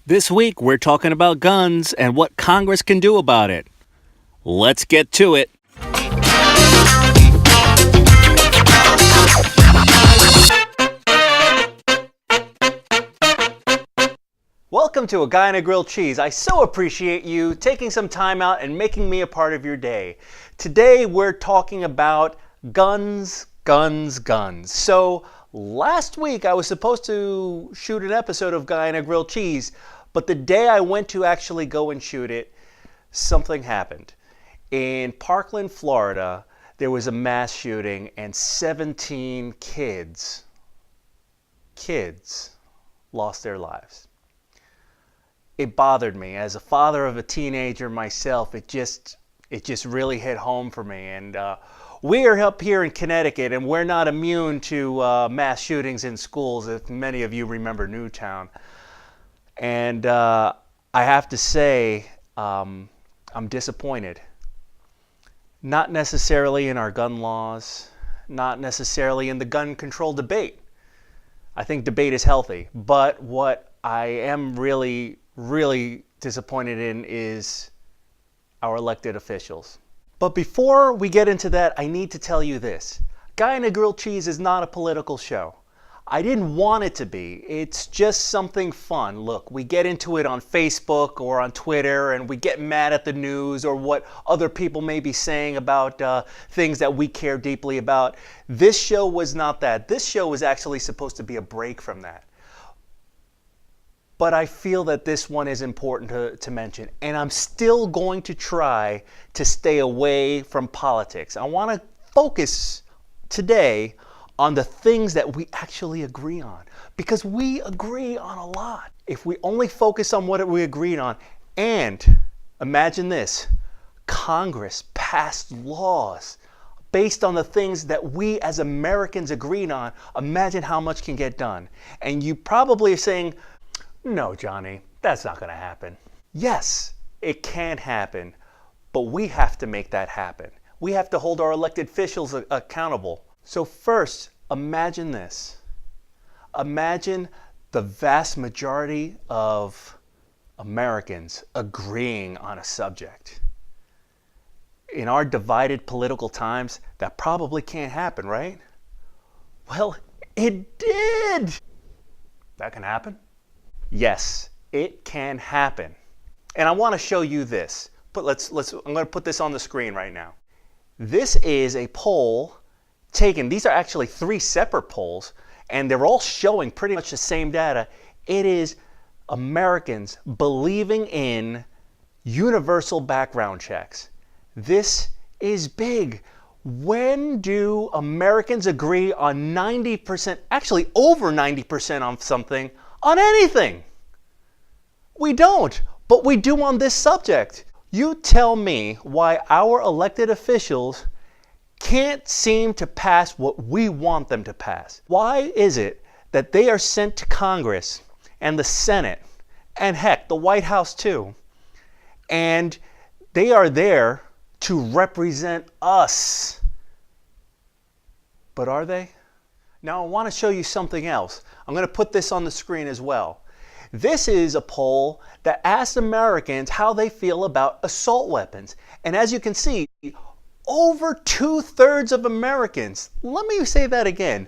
This week, we're talking about guns and what Congress can do about it. Let's get to it. Welcome to A Guy and a Grilled Cheese. I so appreciate you taking some time out and making me a part of your day. Today, we're talking about guns. So, last week I was supposed to shoot an episode of Guy and a Grilled Cheese, but the day I went to actually go and shoot it, something happened. In Parkland, Florida, there was a mass shooting and 17 kids lost their lives. It bothered me. As a father of a teenager myself, it just really hit home for me. And we're up here in Connecticut, and we're not immune to mass shootings in schools, if many of you remember Newtown. And I have to say, I'm disappointed. Not necessarily in our gun laws, not necessarily in the gun control debate. I think debate is healthy, but what I am really disappointed in is our elected officials. But before we get into that, I need to tell you this. Guy and a Grilled Cheese is not a political show. I didn't want it to be. It's just something fun. Look, we get into it on Facebook or on Twitter, and we get mad at the news or what other people may be saying about things that we care deeply about. This show was not that. This show was actually supposed to be a break from that. But I feel that this one is important to mention, and I'm still going to try to stay away from politics. I want to focus today on the things that we actually agree on, because we agree on a lot. If we only focus on what we agreed on, and imagine this, Congress passed laws based on the things that we as Americans agreed on, imagine how much can get done. And you probably are saying, no, Johnny, that's not going to happen. Yes, it can happen, but we have to make that happen. We have to hold our elected officials accountable. So first, imagine this. Imagine the vast majority of Americans agreeing on a subject. In our divided political times, that probably can't happen, right? Well, it did. That can happen? Yes, it can happen. And I want to show you this. I'm going to put this on the screen right now. This is a poll taken. These are actually 3 separate polls, and they're all showing pretty much the same data. It is Americans believing in universal background checks. This is big. When do Americans agree on 90%, actually over 90% on something, on anything? We don't, but we do on this subject. You tell me why our elected officials can't seem to pass what we want them to pass. Why is it that they are sent to Congress and the Senate, and heck, the White House too, and they are there to represent us? But are they? Now I want to show you something else. I'm going to put this on the screen as well. This is a poll that asked Americans how they feel about assault weapons. And as you can see, over 2/3 of Americans, let me say that again,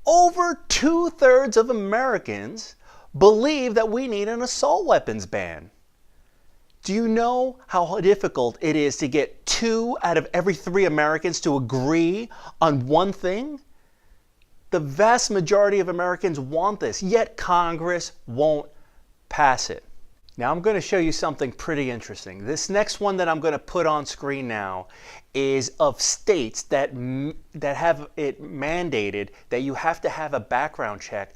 over 2/3 of Americans believe that we need an assault weapons ban. Do you know how difficult it is to get 2 out of every 3 Americans to agree on one thing? The vast majority of Americans want this, yet Congress won't pass it. Now I'm going to show you something pretty interesting. This next one that I'm going to put on screen now is of states that have it mandated that you have to have a background check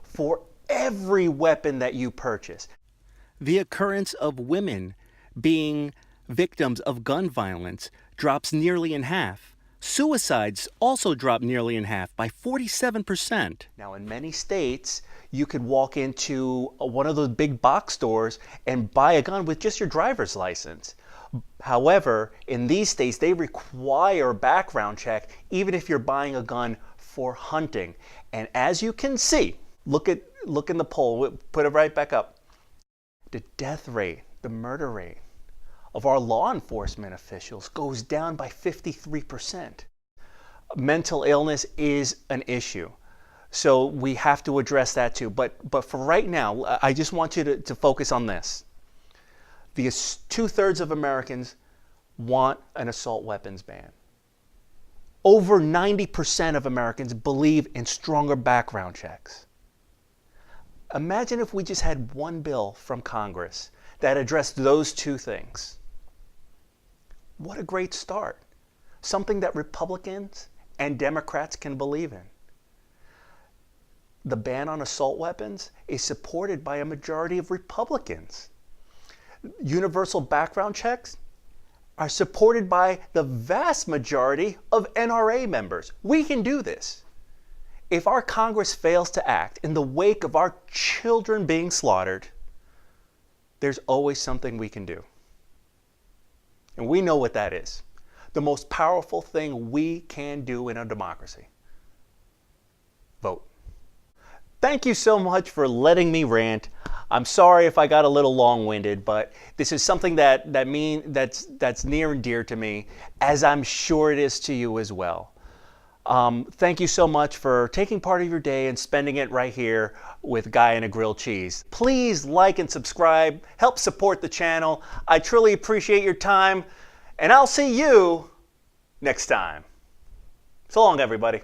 for every weapon that you purchase. The occurrence of women being victims of gun violence drops nearly in half. Suicides also drop nearly in half by 47%. Now in many states, you could walk into one of those big box stores and buy a gun with just your driver's license. However, in these states, they require a background check even if you're buying a gun for hunting. And as you can see, Look in the poll, put it right back up. The death rate, the murder rate of our law enforcement officials goes down by 53%. Mental illness is an issue. So we have to address that too. But for right now, I just want you to focus on this. The 2/3 of Americans want an assault weapons ban. Over 90% of Americans believe in stronger background checks. Imagine if we just had one bill from Congress that addressed those two things. What a great start. Something that Republicans and Democrats can believe in. The ban on assault weapons is supported by a majority of Republicans. Universal background checks are supported by the vast majority of NRA members. We can do this. If our Congress fails to act in the wake of our children being slaughtered, there's always something we can do. And we know what that is. The most powerful thing we can do in a democracy. Vote. Thank you so much for letting me rant. I'm sorry if I got a little long-winded, but this is something that's near and dear to me, as I'm sure it is to you as well. Thank you so much for taking part of your day and spending it right here with Guy and a Grilled Cheese. Please like and subscribe, help support the channel. I truly appreciate your time, and I'll see you next time. So long, everybody.